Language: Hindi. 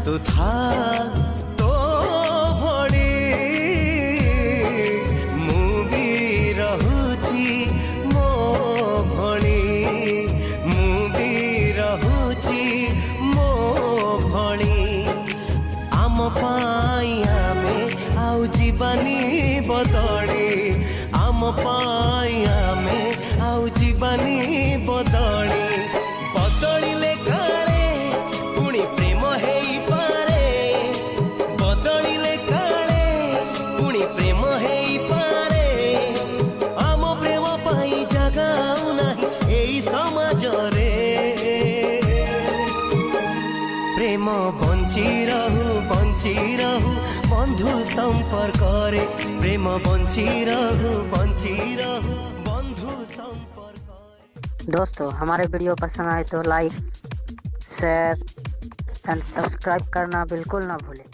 तू था तो भड़ी मु भी रहुची मो भड़ी मु भी रहुची मो भड़ी आम पाई आमे आउ जीवानी बदली आम पाई आमे आउ जीवानी बदली बदलिले काले पुणी प्रेम हेई पारे बदलिले काले पुणी प्रेम हेई पारे आम प्रेम पाई जगाऊ नाही एई समाज रे प्रेम बंची रहू बंधु संपर्क रे प्रेम बंची रहू बंधु संपर्क। दोस्तों हमारे वीडियो पसंद आए तो लाइक शेयर एंड सब्सक्राइब करना बिल्कुल ना भूलें।